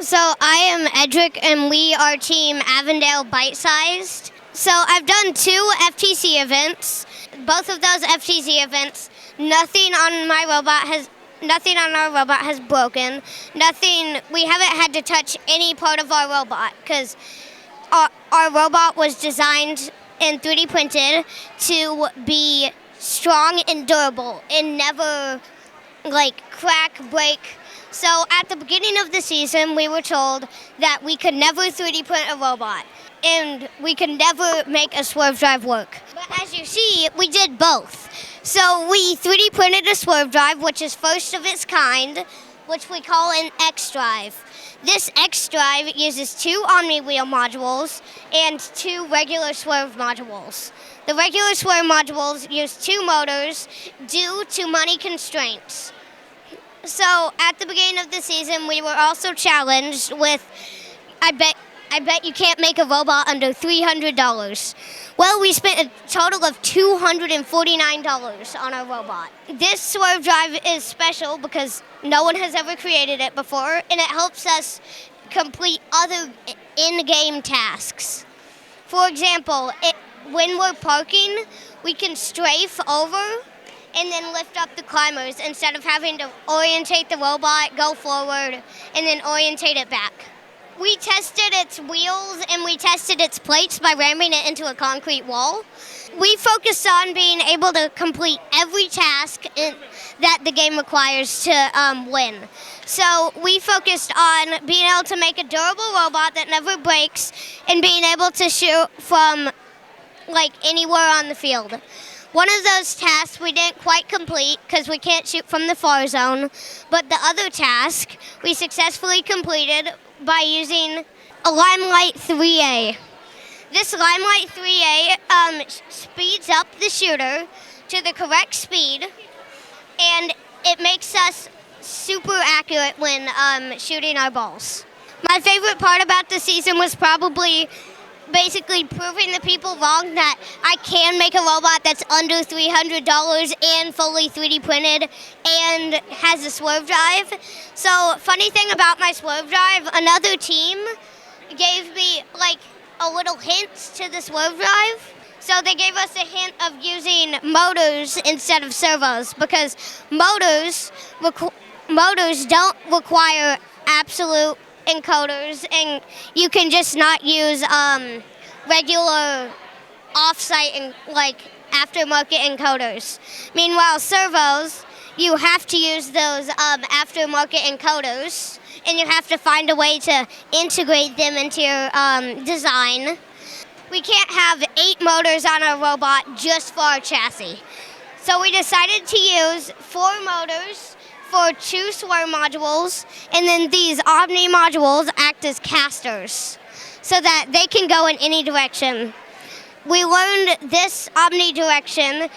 So I am Edric, and we are Team Avondale ByteSyzed. So I've done 2 FTC events. Both of those FTC events, nothing on our robot has broken. We haven't had to touch any part of our robot because our robot was designed and 3D printed to be strong and durable and never crack, break. So at the beginning of the season, we were told that we could never 3D print a robot and we could never make a swerve drive work. But as you see, we did both. So we 3D printed a swerve drive, which is first of its kind, which we call an X drive. This X drive uses 2 Omni wheel modules and 2 regular swerve modules. The regular swerve modules use 2 motors due to money constraints. So at the beginning of the season, we were also challenged with, I bet you can't make a robot under $300. Well, we spent a total of $249 on our robot. This swerve drive is special because no one has ever created it before, and it helps us complete other in-game tasks. For example, when we're parking, we can strafe over and then lift up the climbers instead of having to orientate the robot, go forward, and then orientate it back. We tested its wheels and we tested its plates by ramming it into a concrete wall. We focused on being able to complete every task that the game requires to win. So we focused on being able to make a durable robot that never breaks and being able to shoot from anywhere on the field. One of those tasks we didn't quite complete because we can't shoot from the far zone, but the other task we successfully completed by using a Limelight 3A. This Limelight 3A speeds up the shooter to the correct speed, and it makes us super accurate when shooting our balls. My favorite part about the season was probably basically proving the people wrong that I can make a robot that's under $300 and fully 3D printed and has a swerve drive. So funny thing about my swerve drive, another team gave me a little hint to the swerve drive. So they gave us a hint of using motors instead of servos because motors don't require absolute encoders, and you can just not use regular off-site and aftermarket encoders. Meanwhile, servos, you have to use those aftermarket encoders, and you have to find a way to integrate them into your design. We can't have 8 motors on our robot just for our chassis. So we decided to use 4 motors for 2 swerve modules, and then these Omni modules act as casters so that they can go in any direction. We learned this Omni direction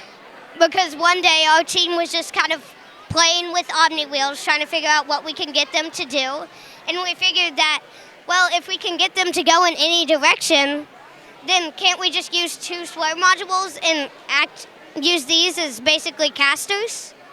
because one day our team was just kind of playing with Omni wheels, trying to figure out what we can get them to do, and we figured that, well, if we can get them to go in any direction, then can't we just use 2 swerve modules and use these as basically casters?